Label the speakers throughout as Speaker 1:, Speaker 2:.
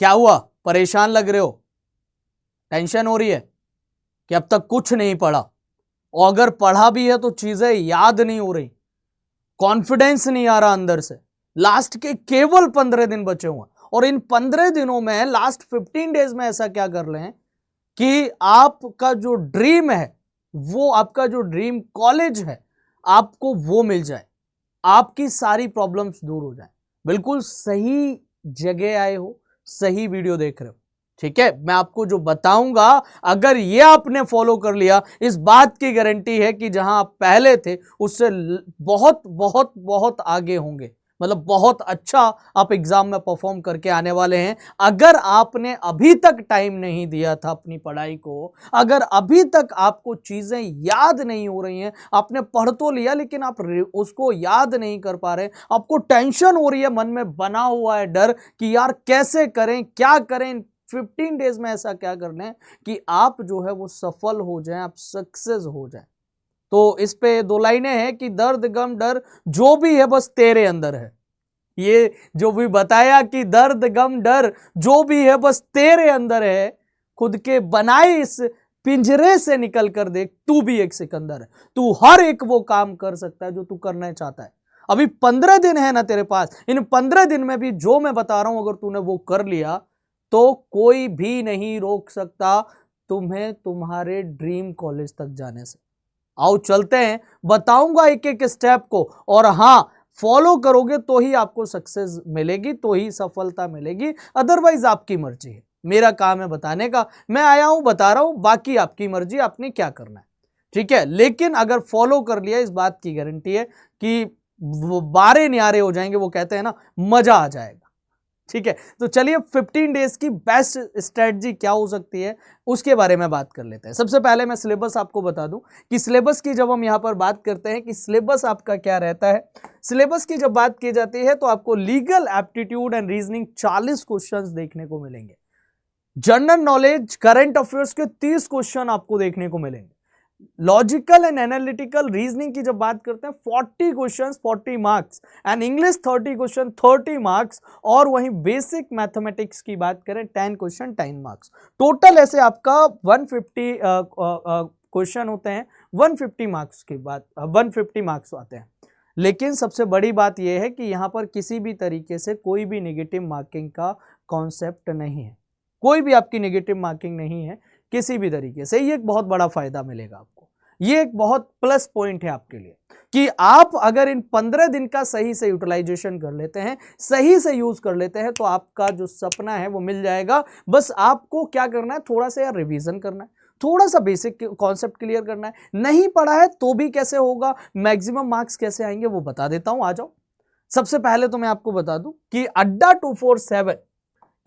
Speaker 1: क्या हुआ, परेशान लग रहे हो, टेंशन हो रही है कि अब तक कुछ नहीं पढ़ा, और अगर पढ़ा भी है तो चीजें याद नहीं हो रही, कॉन्फिडेंस नहीं आ रहा अंदर से। लास्ट के केवल 15 दिन बचे हुए, और इन 15 दिनों में, लास्ट 15 डेज में ऐसा क्या कर लें कि आपका जो ड्रीम है, वो आपका जो ड्रीम कॉलेज है, आपको वो मिल जाए, आपकी सारी प्रॉब्लम्स दूर हो जाए। बिल्कुल सही जगह आए हो, सही वीडियो देख रहे हो, ठीक है। मैं आपको जो बताऊंगा, अगर ये आपने फॉलो कर लिया, इस बात की गारंटी है कि जहां आप पहले थे उससे बहुत बहुत बहुत आगे होंगे, मतलब बहुत अच्छा आप एग्जाम में परफॉर्म करके आने वाले हैं। अगर आपने अभी तक टाइम नहीं दिया था अपनी पढ़ाई को, अगर अभी तक आपको चीजें याद नहीं हो रही हैं, आपने पढ़ तो लिया लेकिन आप उसको याद नहीं कर पा रहे, आपको टेंशन हो रही है, मन में बना हुआ है डर कि यार कैसे करें, क्या करें, 15 डेज में ऐसा क्या कर लें कि आप जो है वो सफल हो जाएं, आप सक्सेस हो जाएं। तो इस पे 2 लाइनें हैं कि दर्द गम डर जो भी है बस तेरे अंदर है। ये जो भी बताया कि दर्द गम डर जो भी है बस तेरे अंदर है, खुद के बनाए इस पिंजरे से निकल कर देख, तू भी एक सिकंदर है, तू हर एक वो काम कर सकता है जो तू करना चाहता है। अभी 15 दिन है ना तेरे पास, इन 15 दिन में भी जो मैं बता रहा हूं अगर तूने वो कर लिया तो कोई भी नहीं रोक सकता तुम्हें तुम्हारे ड्रीम कॉलेज तक जाने से। आओ चलते हैं, बताऊंगा एक एक स्टेप को, और हां फॉलो करोगे तो ही आपको सक्सेस मिलेगी, तो ही सफलता मिलेगी, अदरवाइज आपकी मर्जी है। मेरा काम है बताने का, मैं आया हूं बता रहा हूं, बाकी आपकी मर्जी, आपने क्या करना है, ठीक है। लेकिन अगर फॉलो कर लिया, इस बात की गारंटी है कि वो बारे न्यारे हो जाएंगे, वो कहते हैं ना मजा आ जाएगा, ठीक है। तो चलिए 15 डेज की बेस्ट स्ट्रेटजी क्या हो सकती है उसके बारे में बात कर लेते हैं। सबसे पहले मैं सिलेबस आपको बता दूं कि सिलेबस की जब हम यहां पर बात करते हैं कि सिलेबस आपका क्या रहता है, सिलेबस की जब बात की जाती है तो आपको legal aptitude and reasoning 40 questions देखने को मिलेंगे, जनरल नॉलेज करंट अफेयर्स के 30 क्वेश्चन आपको देखने को मिलेंगे, लॉजिकल एंड एनालिटिकल रीजनिंग की जब बात करते हैं 40 questions 40 marks, and English 30 question 30 marks, और वहीं बेसिक मैथमेटिक्स की बात करें 10 क्वेश्चन 10 मार्क्स। टोटल ऐसे आपका 150 क्वेश्चन होते हैं, 150 मार्क्स की बात, 150 मार्क्स आते हैं। लेकिन सबसे बड़ी बात यह है कि यहां पर किसी भी तरीके से कोई भी नेगेटिव मार्किंग का कॉन्सेप्ट नहीं है, कोई भी आपकी नेगेटिव मार्किंग नहीं है किसी भी तरीके से। ये एक बहुत बड़ा फायदा मिलेगा आपको, ये एक बहुत प्लस पॉइंट है आपके लिए कि आप अगर इन 15 दिन का सही से यूटिलाइजेशन कर लेते हैं, सही से यूज कर लेते हैं, तो आपका जो सपना है वो मिल जाएगा। बस आपको क्या करना है, थोड़ा सा यार रिवीजन करना है, थोड़ा सा बेसिक कॉन्सेप्ट क्लियर करना है। नहीं पढ़ा है तो भी कैसे होगा, मैक्सिमम मार्क्स कैसे आएंगे वो बता देता हूं, आ जाओ। सबसे पहले तो मैं आपको बता दूं कि अड्डा 247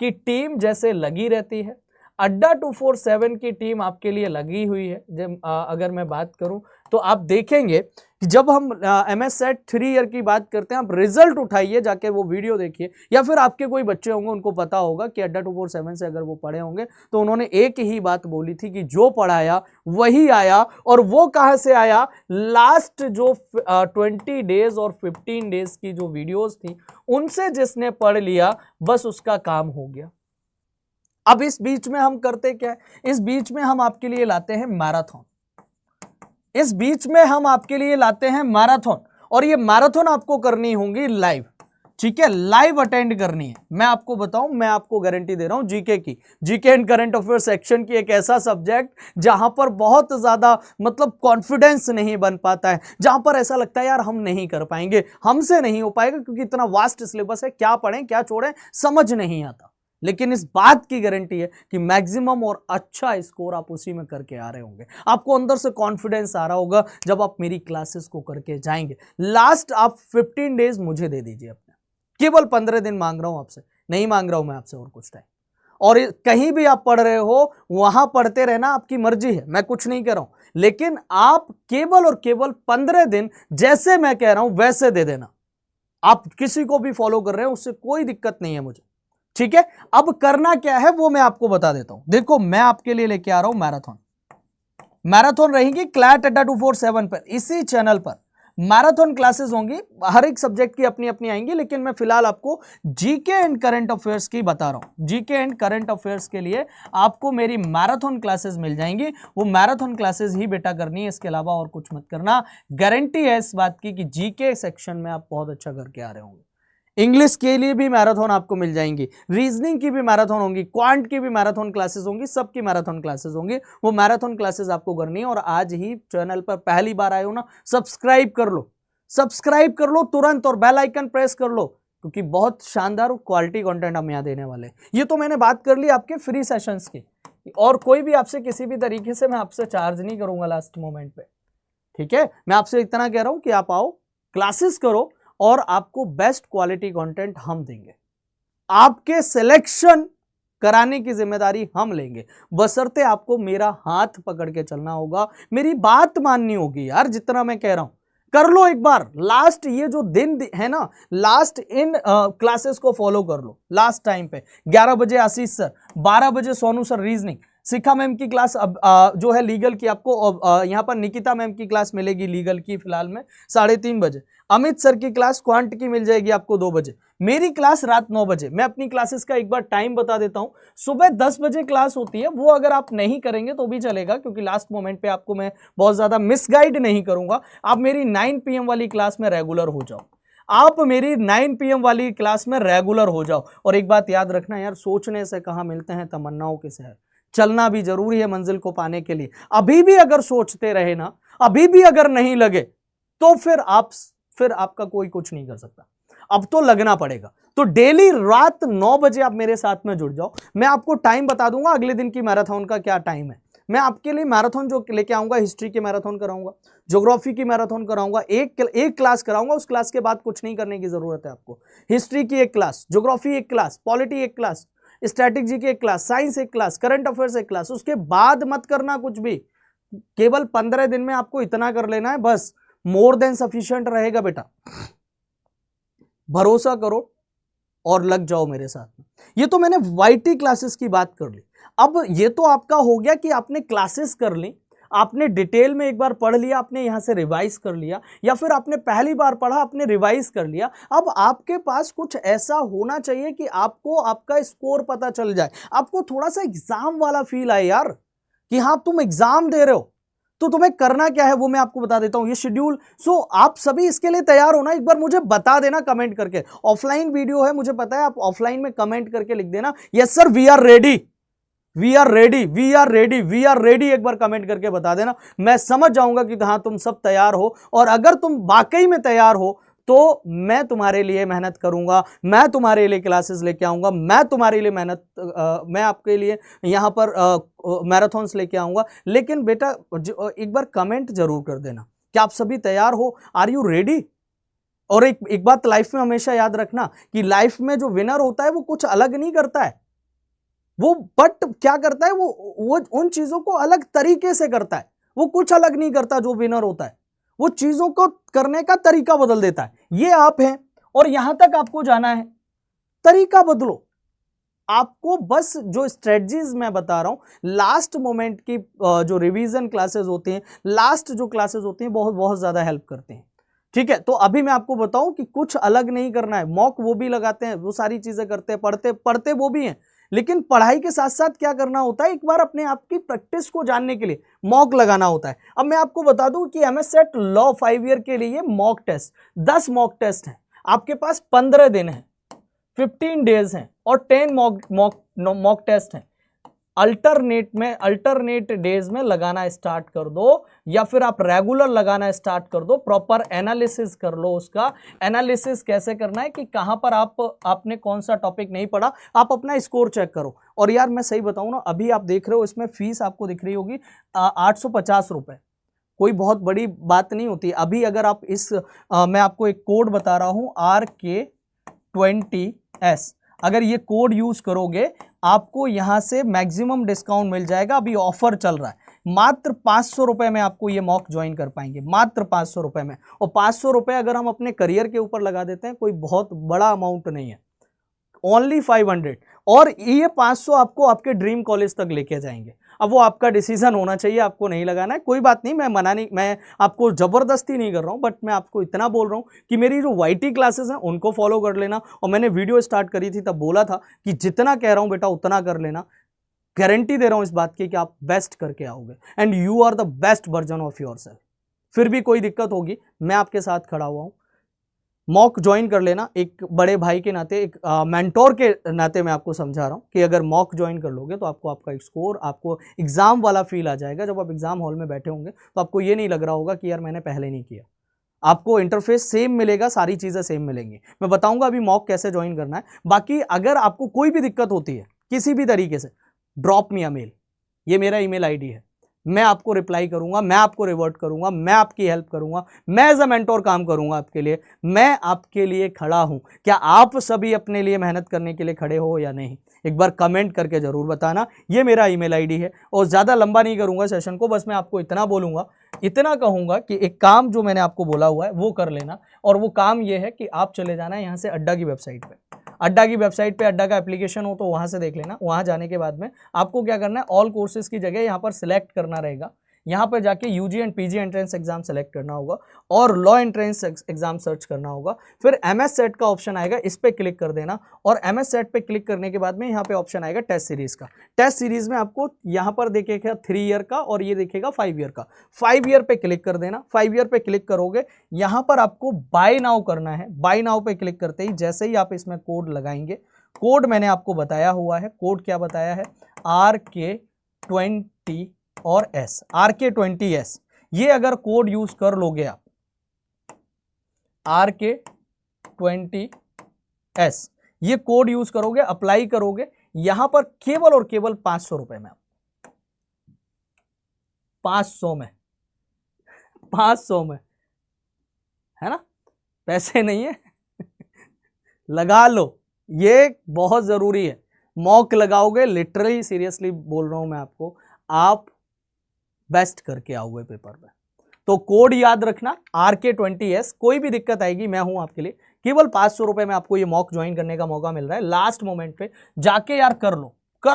Speaker 1: की टीम जैसे लगी रहती है, अड्डा 247 की टीम आपके लिए लगी हुई है। जब अगर मैं बात करूं तो आप देखेंगे कि जब हम MS सेट 3 ईयर की बात करते हैं, आप रिजल्ट उठाइए, जाके वो वीडियो देखिए, या फिर आपके कोई बच्चे होंगे उनको पता होगा कि अड्डा 247 से अगर वो पढ़े होंगे तो उन्होंने एक ही बात बोली थी कि जो पढ़ाया वही आया। और वो कहां से आया, लास्ट जो 20 डेज और 15 डेज की जो वीडियोज थी उनसे जिसने पढ़ लिया बस उसका काम हो गया। अब इस बीच में हम करते क्या है, इस बीच में हम आपके लिए लाते हैं मैराथन, इस बीच में हम आपके लिए लाते हैं मैराथन, और ये मैराथन आपको करनी होगी लाइव, ठीक है, लाइव अटेंड करनी है। मैं आपको बताऊं, मैं आपको गारंटी दे रहा हूं जीके की, GK and current affair section की, एक ऐसा सब्जेक्ट जहां पर बहुत ज्यादा मतलब कॉन्फिडेंस नहीं बन पाता है, जहां पर ऐसा लगता है यार हम नहीं कर पाएंगे, हमसे नहीं हो पाएगा क्योंकि इतना वास्ट सिलेबस है, क्या पढ़ें क्या छोड़ें समझ नहीं आता। लेकिन इस बात की गारंटी है कि मैक्सिमम और अच्छा स्कोर आप उसी में करके आ रहे होंगे, आपको अंदर से कॉन्फिडेंस आ रहा होगा जब आप मेरी क्लासेस को करके जाएंगे। लास्ट आप 15 डेज मुझे दे दीजिए अपने, केवल 15 दिन मांग रहा हूं आपसे, नहीं मांग रहा हूं मैं आपसे और कुछ टाइम। और कहीं भी आप पढ़ रहे हो वहां पढ़ते रहना आपकी मर्जी है, मैं कुछ नहीं कह रहा हूं, लेकिन आप केवल और केवल 15 दिन जैसे मैं कह रहा हूं वैसे दे देना। आप किसी को भी फॉलो कर रहे हो उससे कोई दिक्कत नहीं है मुझे, ठीक है। अब करना क्या है वो मैं आपको बता देता हूं। देखो मैं आपके लिए लेके आ रहा हूं मैराथन, मैराथन रहेगी क्लैट अड्डा 247 पर, इसी चैनल पर मैराथन क्लासेस होंगी, हर एक सब्जेक्ट की अपनी अपनी आएंगी, लेकिन मैं फिलहाल आपको जीके एंड करंट अफेयर्स की बता रहा हूं। जीके एंड करंट अफेयर्स के लिए आपको मेरी मैराथन क्लासेस मिल जाएंगी, वो मैराथन क्लासेस ही बेटा करनी है, इसके अलावा और कुछ मत करना। गारंटी है इस बात की कि जीके सेक्शन में आप बहुत अच्छा करके आ रहे होंगे। इंग्लिश के लिए भी मैराथन आपको मिल जाएंगी, रीजनिंग की भी मैराथन होंगी, क्वांट की भी मैराथन क्लासेस होंगी, सबकी मैराथन क्लासेस होंगी। वो मैराथन क्लासेस आपको करनी है। और आज ही चैनल पर पहली बार आए हो ना, सब्सक्राइब कर लो, सब्सक्राइब कर लो तुरंत और बेल आइकन प्रेस कर लो, क्योंकि बहुत शानदार क्वालिटी कंटेंट हम यहाँ देने वाले हैं। ये तो मैंने बात कर ली आपके फ्री सेशंस की, और कोई भी आपसे किसी भी तरीके से मैं आपसे चार्ज नहीं करूंगा लास्ट मोमेंट पे, ठीक है। मैं आपसे इतना कह रहा हूं कि आप आओ, क्लासेस करो, और आपको बेस्ट क्वालिटी कंटेंट हम देंगे। आपके सिलेक्शन कराने की जिम्मेदारी हम लेंगे, बशर्ते आपको मेरा हाथ पकड़ के चलना होगा, मेरी बात माननी होगी यार। जितना मैं कह रहा हूं कर लो एक बार, लास्ट ये जो दिन है ना, लास्ट इन क्लासेस को फॉलो कर लो। लास्ट टाइम पे 11 बजे आशीष सर, 12 बजे सोनू सर रीजनिंग, शिखा मैम की क्लास अब जो है लीगल की आपको यहाँ पर निकिता मैम की क्लास मिलेगी लीगल की फिलहाल में 3:30 बजे, अमित सर की क्लास क्वांट की मिल जाएगी आपको 2 बजे, मेरी क्लास रात 9 बजे। मैं अपनी क्लासेस का एक बार टाइम बता देता हूं, सुबह 10 बजे क्लास होती है, वो अगर आप नहीं करेंगे तो भी चलेगा, क्योंकि लास्ट मोमेंट पे आपको मैं बहुत ज्यादा मिसगाइड नहीं करूंगा। आप मेरी 9 PM वाली क्लास में रेगुलर हो जाओ, आप मेरी 9 PM वाली क्लास में रेगुलर हो जाओ। और एक बात याद रखना यार, सोचने से कहां मिलते हैं तमन्नाओं के शहर, चलना भी जरूरी है मंजिल को पाने के लिए। अभी भी अगर सोचते रहे ना, अभी भी अगर नहीं लगे, तो फिर आपका कोई कुछ नहीं कर सकता। अब तो लगना पड़ेगा। तो डेली रात 9 बजे आप मेरे साथ में जुड़ जाओ। मैं आपको टाइम बता दूंगा अगले दिन की मैराथन का क्या टाइम है। मैं आपके लिए मैराथन जो लेके आऊंगा, हिस्ट्री की मैराथन कराऊंगा, ज्योग्राफी की मैराथन कराऊंगा, एक क्लास कराऊंगा। उस क्लास के बाद कुछ नहीं करने की जरूरत है आपको। हिस्ट्री की एक क्लास, ज्योग्राफी एक क्लास, पॉलिटी एक क्लास, स्टैटिक की एक क्लास, साइंस एक क्लास, करंट अफेयर्स एक क्लास। उसके बाद मत करना कुछ भी, केवल 15 दिन में आपको इतना कर लेना है, बस मोर देन सफिशिएंट रहेगा बेटा। भरोसा करो और लग जाओ मेरे साथ में। ये तो मैंने वाईटी क्लासेस की बात कर ली। अब ये तो आपका हो गया कि आपने क्लासेस कर ली, आपने डिटेल में एक बार पढ़ लिया, आपने यहां से रिवाइज कर लिया, या फिर आपने पहली बार पढ़ा आपने रिवाइज कर लिया। अब आपके पास कुछ ऐसा होना चाहिए कि आपको आपका स्कोर पता चल जाए, आपको थोड़ा सा एग्जाम वाला फील आए यार, कि हाँ तुम एग्जाम दे रहे हो। तो तुम्हें करना क्या है वो मैं आपको बता देता हूं, ये शेड्यूल। सो आप सभी इसके लिए तैयार हो ना, एक बार मुझे बता देना कमेंट करके। ऑफलाइन वीडियो है मुझे पता है, आप ऑफलाइन में कमेंट करके लिख देना, yes sir we are ready, we are ready, we are ready, we are ready. एक बार कमेंट करके बता देना, मैं समझ जाऊंगा कि हाँ तुम सब तैयार हो। और अगर तुम वाकई में तैयार हो तो मैं तुम्हारे लिए मेहनत करूंगा, मैं तुम्हारे लिए क्लासेस लेके आऊंगा, मैं तुम्हारे लिए मैं आपके लिए यहां पर मैराथन्स लेके आऊंगा। लेकिन बेटा एक बार कमेंट जरूर कर देना कि आप सभी तैयार हो, आर यू रेडी। और एक बात लाइफ में हमेशा याद रखना कि लाइफ में जो विनर होता है वो कुछ अलग नहीं करता है, वो बट क्या करता है, वो उन चीजों को अलग तरीके से करता है। वो कुछ अलग नहीं करता जो विनर होता है, वो चीजों को करने का तरीका बदल देता है। ये आप हैं और यहां तक आपको जाना है, तरीका बदलो। आपको बस जो स्ट्रेटजीज मैं बता रहा हूं, लास्ट मोमेंट की जो रिवीजन क्लासेस होती हैं, लास्ट जो क्लासेस होती हैं, बहुत बहुत ज्यादा हेल्प करते हैं। ठीक है, तो अभी मैं आपको बताऊं कि कुछ अलग नहीं करना है। मॉक वो भी लगाते हैं, वो सारी चीजें करते हैं, पढ़ते वो भी हैं, लेकिन पढ़ाई के साथ साथ क्या करना होता है, एक बार अपने आप की प्रैक्टिस को जानने के लिए मॉक लगाना होता है। अब मैं आपको बता दूं कि एमएस सेट लॉ 5 ईयर के लिए मॉक टेस्ट 10 मॉक टेस्ट हैं, आपके पास 15 दिन है, 15 डेज हैं, और 10 मॉक टेस्ट हैं। अल्टरनेट डेज में लगाना स्टार्ट कर दो, या फिर आप रेगुलर लगाना स्टार्ट कर दो। प्रॉपर एनालिसिस कर लो उसका। एनालिसिस कैसे करना है कि कहां पर आपने कौन सा टॉपिक नहीं पढ़ा, आप अपना स्कोर चेक करो। और यार मैं सही बताऊं ना, अभी आप देख रहे हो इसमें फीस आपको दिख रही होगी 850 रुपए, कोई बहुत बड़ी बात नहीं होती। अभी अगर आप मैं आपको एक कोड बता रहा हूं RK20S, अगर ये कोड यूज करोगे आपको यहां से मैक्सिमम डिस्काउंट मिल जाएगा। अभी ऑफर चल रहा है, मात्र 500 रुपए में आपको ये मॉक ज्वाइन कर पाएंगे, मात्र 500 रुपए में। और 500 रुपए अगर हम अपने करियर के ऊपर लगा देते हैं, कोई बहुत बड़ा अमाउंट नहीं है, ओनली 500। और ये 500 आपको आपके ड्रीम कॉलेज तक लेके जाएंगे। अब वो आपका डिसीजन होना चाहिए, आपको नहीं लगाना है, कोई बात नहीं, मैं मना नहीं, मैं आपको जबरदस्ती नहीं कर रहा हूँ, बट मैं आपको इतना बोल रहा हूँ कि मेरी जो YT क्लासेस हैं उनको फॉलो कर लेना। और मैंने वीडियो स्टार्ट करी थी तब बोला था कि जितना कह रहा हूँ बेटा उतना कर लेना, गारंटी दे रहा हूँ इस बात की कि आप बेस्ट करके आओगे and you are the best version of yourself. फिर भी कोई दिक्कत होगी, मैं आपके साथ खड़ा हुआ हूँ। मॉक ज्वाइन कर लेना, एक बड़े भाई के नाते, एक मेंटोर के नाते मैं आपको समझा रहा हूँ कि अगर मॉक ज्वाइन कर लोगे तो आपको आपका स्कोर, आपको एग्जाम वाला फील आ जाएगा। जब आप एग्जाम हॉल में बैठे होंगे तो आपको ये नहीं लग रहा होगा कि यार मैंने पहले नहीं किया। आपको इंटरफेस सेम मिलेगा, सारी चीज़ें सेम मिलेंगी। मैं बताऊंगा अभी मॉक कैसे ज्वाइन करना है। बाकी अगर आपको कोई भी दिक्कत होती है किसी भी तरीके से, ड्रॉप मी अ मेल, ये मेरा ईमेल आईडी है, मैं आपको रिप्लाई करूंगा, मैं आपको रिवर्ट करूंगा, मैं आपकी हेल्प करूंगा, मैं एज अ मेंटोर काम करूंगा आपके लिए, मैं आपके लिए खड़ा हूं। क्या आप सभी अपने लिए मेहनत करने के लिए खड़े हो या नहीं? एक बार कमेंट करके जरूर बताना। ये मेरा ईमेल आईडी है और ज़्यादा लंबा नहीं करूंगा सेशन को, बस मैं आपको इतना बोलूंगा, इतना कहूंगा कि एक काम जो मैंने आपको बोला हुआ है वो कर लेना। और वो काम ये है कि आप चले जाना है यहाँ से अड्डा की वेबसाइट पे, अड्डा की वेबसाइट पे अड्डा का एप्लीकेशन हो तो वहां से देख लेना। वहां जाने के बाद में आपको क्या करना है, ऑल कोर्सेज की जगह यहाँ पर सिलेक्ट करना रहेगा। यहाँ पर जाके UG and PG entrance exam select करना होगा और लॉ एंट्रेंस एग्जाम सर्च करना होगा। फिर MS सेट का ऑप्शन आएगा, इस पर क्लिक कर देना। और MS सेट पे क्लिक करने के बाद में यहाँ पे ऑप्शन आएगा टेस्ट सीरीज का। टेस्ट सीरीज में आपको यहाँ पर देखेगा 3 ईयर का और ये देखेगा 5 ईयर का। 5 ईयर पे क्लिक कर देना। 5 ईयर पे क्लिक करोगे, यहाँ पर आपको बाय नाउ करना है। बाय नाउ पे क्लिक करते ही जैसे ही आप इसमें कोड लगाएंगे, कोड मैंने आपको बताया हुआ है, कोड क्या बताया है, RK20 और S, RK20S। ये अगर कोड यूज कर लोगे आप, RK20S, ये कोड यूज करोगे, अप्लाई करोगे, यहां पर केवल और केवल 500 रुपए में, 500 में, 500 में, है ना, पैसे नहीं है लगा लो, ये बहुत जरूरी है। मॉक लगाओगे, लिटरली सीरियसली बोल रहा हूं मैं आपको, आप बेस्ट करके आओगे पेपर में। तो कोड याद रखना RK20S। कोई भी दिक्कत आएगी मैं हूं आपके लिए। केवल 500 रुपए में आपको ये मॉक ज्वाइन करने का मौका मिल रहा है। लास्ट मोमेंट पे जाके यार कर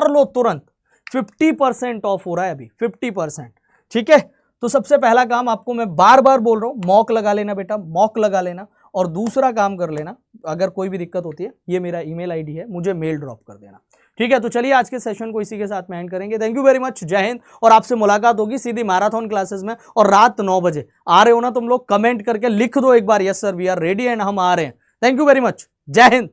Speaker 1: लो तुरंत। 50% ऑफ हो रहा है अभी, 50%, ठीक है। तो सबसे पहला काम आपको मैं बार बार बोल रहा हूं, मॉक लगा लेना बेटा, मॉक लगा लेना। और दूसरा काम कर लेना, अगर कोई भी दिक्कत होती है, ये मेरा ईमेल आईडी है, मुझे मेल ड्रॉप कर देना, ठीक है। तो चलिए आज के सेशन को इसी के साथ में एंड करेंगे। थैंक यू वेरी मच, जय हिंद। और आपसे मुलाकात होगी सीधी मैराथन क्लासेस में, और रात 9 बजे आ रहे हो ना तुम लोग, कमेंट करके लिख दो एक बार, yes sir we are ready and हम आ रहे हैं। थैंक यू वेरी मच, जय हिंद।